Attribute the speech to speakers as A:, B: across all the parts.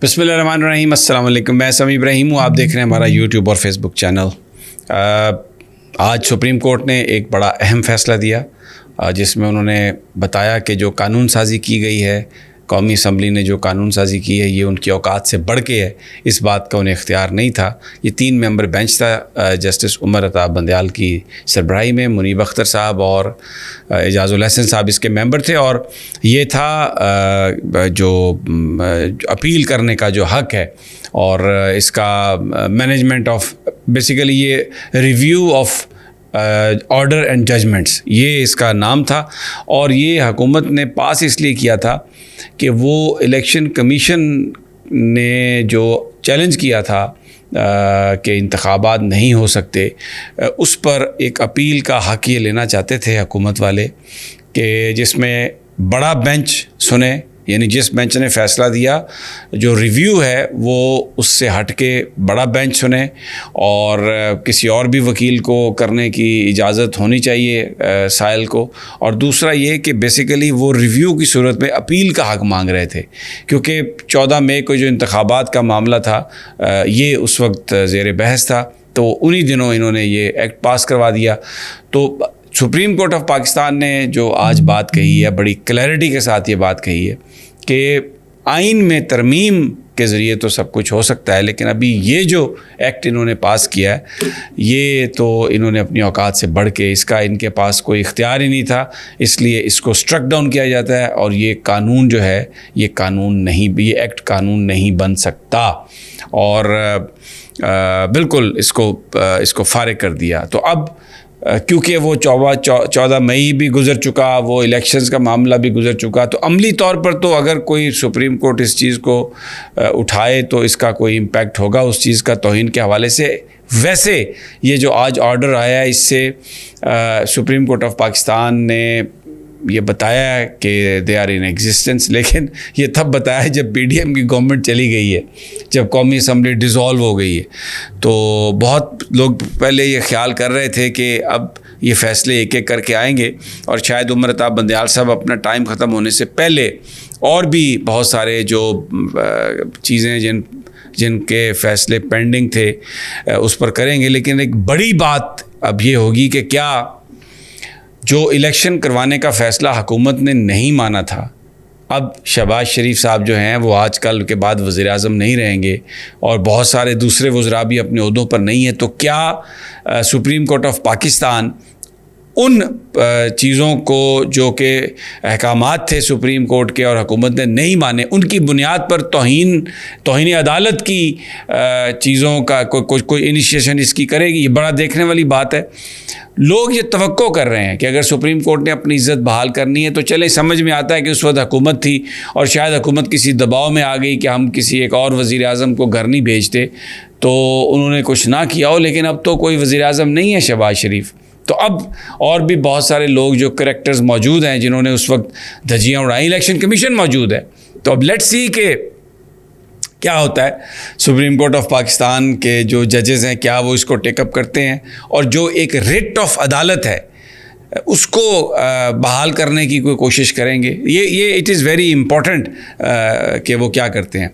A: بسم اللہ الرحمن الرحیم. السلام علیکم. میں سمیع ابراہیم ہوں. آپ دیکھ رہے ہیں ہمارا یوٹیوب اور فیس بک چینل. آج سپریم کورٹ نے ایک بڑا اہم فیصلہ دیا جس میں انہوں نے بتایا کہ جو قانون سازی کی گئی ہے، قومی اسمبلی نے جو قانون سازی کی ہے، یہ ان کی اوقات سے بڑھ کے ہے. اس بات کا انہیں اختیار نہیں تھا. یہ 3 ممبر بینچ تھا. جسٹس عمر عطا بندیال کی سربراہی میں منیب اختر صاحب اور اعجاز الحسن صاحب اس کے ممبر تھے، اور یہ تھا جو اپیل کرنے کا جو حق ہے اور اس کا مینجمنٹ آف، بیسیکلی یہ review of order and judgments, یہ اس کا نام تھا. اور یہ حکومت نے پاس اس لیے کیا تھا کہ وہ الیکشن کمیشن نے جو چیلنج کیا تھا کہ انتخابات نہیں ہو سکتے، اس پر ایک اپیل کا حق یہ لینا چاہتے تھے حکومت والے کہ جس میں بڑا بینچ سنے، یعنی جس بینچ نے فیصلہ دیا جو ریویو ہے وہ اس سے ہٹ کے بڑا بینچ سنے، اور کسی اور بھی وکیل کو کرنے کی اجازت ہونی چاہیے سائل کو. اور دوسرا یہ کہ بیسیکلی وہ ریویو کی صورت میں اپیل کا حق مانگ رہے تھے، کیونکہ 14 مئی کو جو انتخابات کا معاملہ تھا یہ اس وقت زیر بحث تھا، تو انہی دنوں انہوں نے یہ ایکٹ پاس کروا دیا. تو سپریم کورٹ آف پاکستان نے جو آج بات کہی ہے، بڑی کلیئرٹی کے ساتھ یہ بات کہی ہے کہ آئین میں ترمیم کے ذریعے تو سب کچھ ہو سکتا ہے، لیکن ابھی یہ جو ایکٹ انہوں نے پاس کیا ہے یہ تو انہوں نے اپنی اوقات سے بڑھ کے، اس کا ان کے پاس کوئی اختیار ہی نہیں تھا، اس لیے اس کو اسٹرک ڈاؤن کیا جاتا ہے. اور یہ قانون جو ہے یہ قانون نہیں، یہ ایکٹ قانون نہیں بن سکتا، اور بالکل اس کو فارغ کر دیا. تو اب کیونکہ وہ 14 مئی بھی گزر چکا، وہ الیکشنز کا معاملہ بھی گزر چکا، تو عملی طور پر تو اگر کوئی سپریم کورٹ اس چیز کو اٹھائے تو اس کا کوئی امپیکٹ ہوگا اس چیز کا توہین کے حوالے سے. ویسے یہ جو آج آرڈر آیا ہے، اس سے سپریم کورٹ آف پاکستان نے یہ بتایا ہے کہ دے آر ان ایگزسٹنس، لیکن یہ تب بتایا ہے جب پی ڈی ایم کی گورنمنٹ چلی گئی ہے، جب قومی اسمبلی ڈیزالو ہو گئی ہے. تو بہت لوگ پہلے یہ خیال کر رہے تھے کہ اب یہ فیصلے ایک ایک کر کے آئیں گے، اور شاید عمر عطا بندیال صاحب اپنا ٹائم ختم ہونے سے پہلے اور بھی بہت سارے جو چیزیں جن کے فیصلے پینڈنگ تھے اس پر کریں گے. لیکن ایک بڑی بات اب یہ ہوگی کہ کیا جو الیکشن کروانے کا فیصلہ حکومت نے نہیں مانا تھا، اب شہباز شریف صاحب جو ہیں وہ آج کل کے بعد وزیر اعظم نہیں رہیں گے، اور بہت سارے دوسرے وزراء بھی اپنے عہدوں پر نہیں ہیں، تو کیا سپریم کورٹ آف پاکستان ان چیزوں کو جو کہ احکامات تھے سپریم کورٹ کے اور حکومت نے نہیں مانے، ان کی بنیاد پر توہین عدالت کی چیزوں کا کوئی انیشیشن اس کی کرے گی؟ یہ بڑا دیکھنے والی بات ہے. لوگ یہ توقع کر رہے ہیں کہ اگر سپریم کورٹ نے اپنی عزت بحال کرنی ہے تو چلے، سمجھ میں آتا ہے کہ اس وقت حکومت تھی اور شاید حکومت کسی دباؤ میں آ گئی کہ ہم کسی ایک اور وزیر اعظم کو گھر نہیں بھیجتے، تو انہوں نے کچھ نہ کیا ہو. لیکن اب تو کوئی وزیر اعظم نہیں ہے شہباز شریف، تو اب اور بھی بہت سارے لوگ جو کریکٹرز موجود ہیں جنہوں نے اس وقت دھجیاں اڑائیں. الیکشن کمیشن موجود ہے، تو اب لیٹس سی کہ کیا ہوتا ہے. سپریم کورٹ آف پاکستان کے جو ججز ہیں کیا وہ اس کو ٹیک اپ کرتے ہیں، اور جو ایک ریٹ آف عدالت ہے اس کو بحال کرنے کی کوئی کوشش کریں گے. یہ اٹ از ویری امپورٹنٹ کہ وہ کیا کرتے ہیں.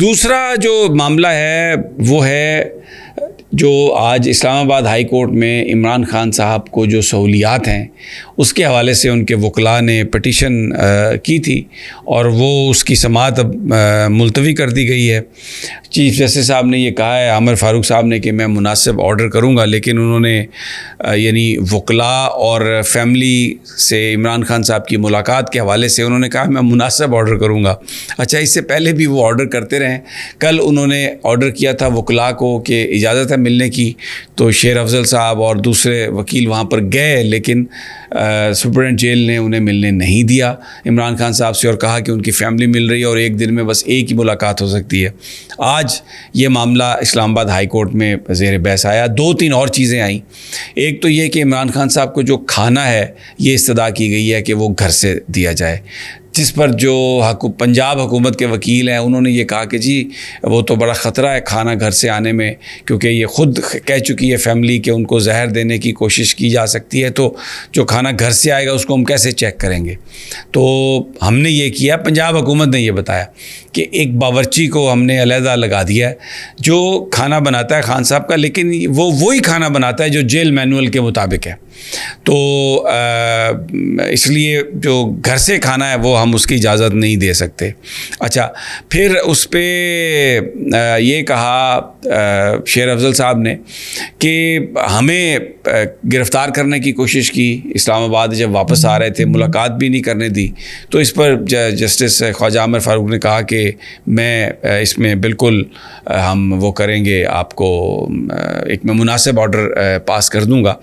A: دوسرا جو معاملہ ہے وہ ہے جو آج اسلام آباد ہائی کورٹ میں عمران خان صاحب کو جو سہولیات ہیں اس کے حوالے سے ان کے وکلاء نے پٹیشن کی تھی، اور وہ اس کی سماعت اب ملتوی کر دی گئی ہے. چیف جسٹس صاحب نے یہ کہا ہے، عامر فاروق صاحب نے، کہ میں مناسب آرڈر کروں گا، لیکن انہوں نے یعنی وکلاء اور فیملی سے عمران خان صاحب کی ملاقات کے حوالے سے انہوں نے کہا میں مناسب آرڈر کروں گا. اچھا، اس سے پہلے بھی وہ آرڈر کرتے رہے. کل انہوں نے آرڈر کیا تھا وکلاء کو کہ اجازت ہے ملنے کی، تو شیر افضل صاحب اور دوسرے وکیل وہاں پر گئے، لیکن سپرنٹینڈنٹ جیل نے انہیں ملنے نہیں دیا عمران خان صاحب سے، اور کہا کہ ان کی فیملی مل رہی ہے اور ایک دن میں بس ایک ہی ملاقات ہو سکتی ہے. آج یہ معاملہ اسلام آباد ہائی کورٹ میں زیر بحث آیا. 2-3 اور چیزیں آئیں. ایک تو یہ کہ عمران خان صاحب کو جو کھانا ہے یہ استدعا کی گئی ہے کہ وہ گھر سے دیا جائے، جس پر جو پنجاب حکومت کے وکیل ہیں انہوں نے یہ کہا کہ جی وہ تو بڑا خطرہ ہے کھانا گھر سے آنے میں، کیونکہ یہ خود کہہ چکی ہے فیملی کہ ان کو زہر دینے کی کوشش کی جا سکتی ہے، تو جو کھانا گھر سے آئے گا اس کو ہم کیسے چیک کریں گے. تو ہم نے یہ کیا، پنجاب حکومت نے یہ بتایا کہ ایک باورچی کو ہم نے علیحدہ لگا دیا ہے جو کھانا بناتا ہے خان صاحب کا، لیکن وہ وہی کھانا بناتا ہے جو جیل مینول کے مطابق ہے. تو اس لیے جو گھر سے کھانا ہے وہ ہم اس کی اجازت نہیں دے سکتے. اچھا، پھر اس پہ یہ کہا شیر افضل صاحب نے کہ ہمیں گرفتار کرنے کی کوشش کی. اسلام آباد جب واپس آ رہے تھے ملاقات بھی نہیں کرنے دی. تو اس پر جسٹس خواجہ عامر فاروق نے کہا کہ میں اس میں بالکل ہم وہ کریں گے، آپ کو ایک میں مناسب آرڈر پاس کر دوں گا.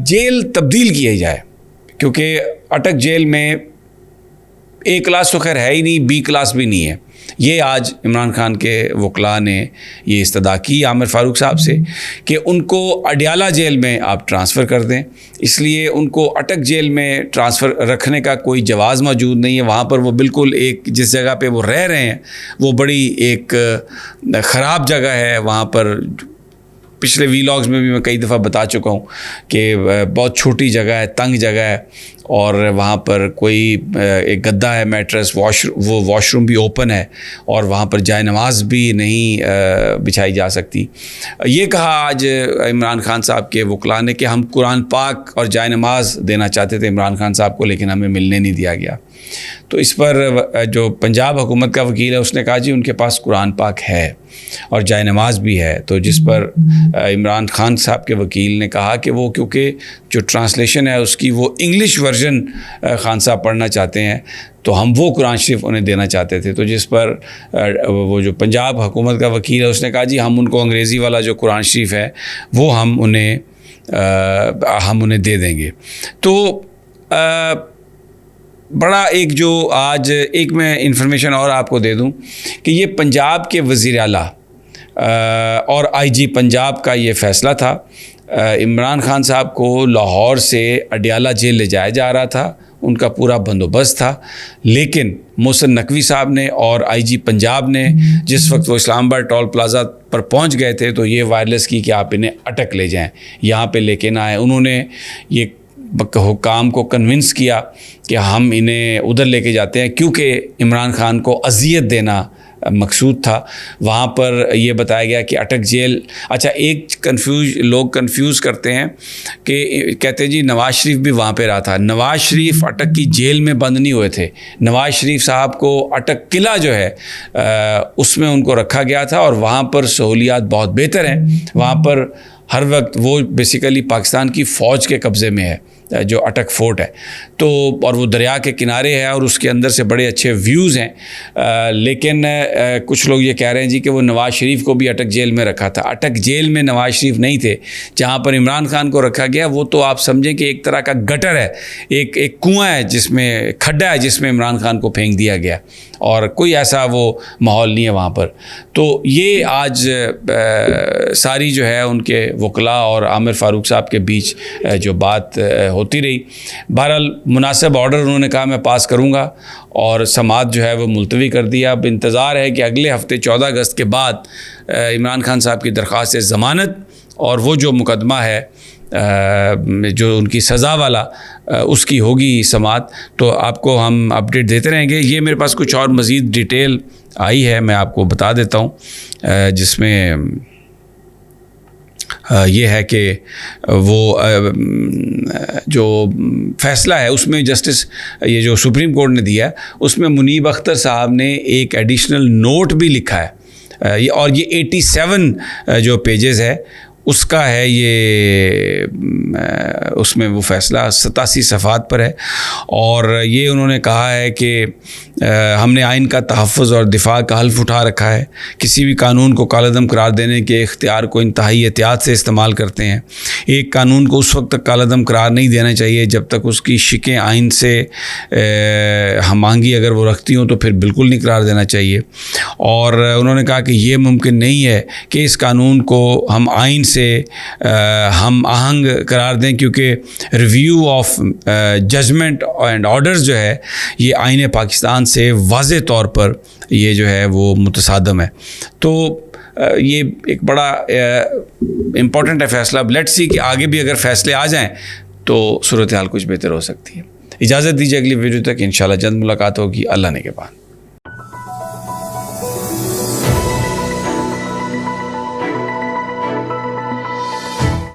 A: جیل تبدیل کیا جائے، کیونکہ اٹک جیل میں اے کلاس تو خیر ہے ہی نہیں، بی کلاس بھی نہیں ہے. یہ آج عمران خان کے وکلاء نے یہ استدعا کی عامر فاروق صاحب سے کہ ان کو اڈیالہ جیل میں آپ ٹرانسفر کر دیں. اس لیے ان کو اٹک جیل میں ٹرانسفر رکھنے کا کوئی جواز موجود نہیں ہے. وہاں پر وہ بالکل ایک جس جگہ پہ وہ رہ رہے ہیں وہ بڑی ایک خراب جگہ ہے. وہاں پر پچھلے ویلاگز میں بھی میں کئی دفعہ بتا چکا ہوں کہ بہت چھوٹی جگہ ہے، تنگ جگہ ہے، اور وہاں پر کوئی ایک گدا ہے، میٹرس، واش روم بھی اوپن ہے، اور وہاں پر جائے نماز بھی نہیں بچھائی جا سکتی. یہ کہا آج عمران خان صاحب کے وکلاء نے کہ ہم قرآن پاک اور جائے نماز دینا چاہتے تھے عمران خان صاحب کو، لیکن ہمیں ملنے نہیں دیا گیا. تو اس پر جو پنجاب حکومت کا وکیل ہے اس نے کہا جی ان کے پاس قرآن پاک ہے اور جائے نماز بھی ہے. تو جس پر عمران خان صاحب کے وکیل نے کہا کہ وہ کیونکہ جو ٹرانسلیشن ہے اس کی وہ انگلش ورژن خان صاحب پڑھنا چاہتے ہیں تو ہم وہ قرآن شریف انہیں دینا چاہتے تھے. تو جس پر وہ جو پنجاب حکومت کا وکیل ہے اس نے کہا جی ہم ان کو انگریزی والا جو قرآن شریف ہے وہ ہم انہیں دے دیں گے. تو بڑا ایک جو آج ایک میں انفارمیشن اور آپ کو دے دوں کہ یہ پنجاب کے وزیر اعلیٰ اور آئی جی پنجاب کا یہ فیصلہ تھا. عمران خان صاحب کو لاہور سے اڈیالہ جیل لے جایا جا رہا تھا، ان کا پورا بندوبست تھا، لیکن محسن نقوی صاحب نے اور آئی جی پنجاب نے جس وقت وہ اسلام آباد ٹول پلازا پر پہنچ گئے تھے تو یہ وائرلیس کی کہ آپ انہیں اٹک لے جائیں، یہاں پہ لے کے نہ آئیں. انہوں نے یہ حکام کو کنونس کیا کہ ہم انہیں ادھر لے کے جاتے ہیں کیونکہ عمران خان کو اذیت دینا مقصود تھا. وہاں پر یہ بتایا گیا کہ اٹک جیل، اچھا ایک لوگ کنفیوز کرتے ہیں کہ کہتے ہیں جی نواز شریف بھی وہاں پہ رہا تھا. نواز شریف اٹک کی جیل میں بند نہیں ہوئے تھے. نواز شریف صاحب کو اٹک قلعہ جو ہے اس میں ان کو رکھا گیا تھا اور وہاں پر سہولیات بہت بہتر ہیں. وہاں پر ہر وقت وہ بیسیکلی پاکستان کی فوج کے قبضے میں ہے جو اٹک فورٹ ہے. تو اور وہ دریا کے کنارے ہے اور اس کے اندر سے بڑے اچھے ویوز ہیں. لیکن کچھ لوگ یہ کہہ رہے ہیں جی کہ وہ نواز شریف کو بھی اٹک جیل میں رکھا تھا. اٹک جیل میں نواز شریف نہیں تھے. جہاں پر عمران خان کو رکھا گیا وہ تو آپ سمجھیں کہ ایک طرح کا گٹر ہے، ایک کنواں ہے جس میں کھڈا ہے جس میں عمران خان کو پھینک دیا گیا، اور کوئی ایسا وہ ماحول نہیں ہے وہاں پر. تو یہ آج ساری جو ہے ان کے وکلاء اور عامر فاروق صاحب کے بیچ جو بات ہوتی رہی. بہرحال مناسب آرڈر انہوں نے کہا میں پاس کروں گا اور سماعت جو ہے وہ ملتوی کر دیا. اب انتظار ہے کہ اگلے ہفتے 14 اگست کے بعد عمران خان صاحب کی درخواست ضمانت اور وہ جو مقدمہ ہے جو ان کی سزا والا اس کی ہوگی سماعت. تو آپ کو ہم اپڈیٹ دیتے رہیں گے. یہ میرے پاس کچھ اور مزید ڈیٹیل آئی ہے، میں آپ کو بتا دیتا ہوں، جس میں یہ ہے کہ وہ جو فیصلہ ہے اس میں جسٹس یہ جو سپریم کورٹ نے دیا ہے اس میں منیب اختر صاحب نے ایک ایڈیشنل نوٹ بھی لکھا ہے، اور یہ 87 جو پیجز ہے اس کا ہے. یہ اس میں وہ فیصلہ 87 صفحات پر ہے، اور یہ انہوں نے کہا ہے کہ ہم نے آئین کا تحفظ اور دفاع کا حلف اٹھا رکھا ہے. کسی بھی قانون کو کالعدم قرار دینے کے اختیار کو انتہائی احتیاط سے استعمال کرتے ہیں. ایک قانون کو اس وقت تک کالعدم قرار نہیں دینا چاہیے جب تک اس کی شقیں آئین سے ہم آہنگی اگر وہ رکھتی ہوں تو پھر بالکل نہیں قرار دینا چاہیے. اور انہوں نے کہا کہ یہ ممکن نہیں ہے کہ اس قانون کو ہم آئین سے ہم آہنگ قرار دیں، کیونکہ review of judgment and orders جو ہے یہ آئین پاکستان سے واضح طور پر یہ جو ہے وہ متصادم ہے. تو یہ ایک بڑا امپورٹنٹ ہے فیصلہ. اب لیٹس سی کہ آگے بھی اگر فیصلے آ جائیں تو صورتحال کچھ بہتر ہو سکتی ہے. اجازت دیجیے اگلی ویڈیو تک انشاءاللہ جلد ملاقات ہوگی. اللہ نے کے بعد.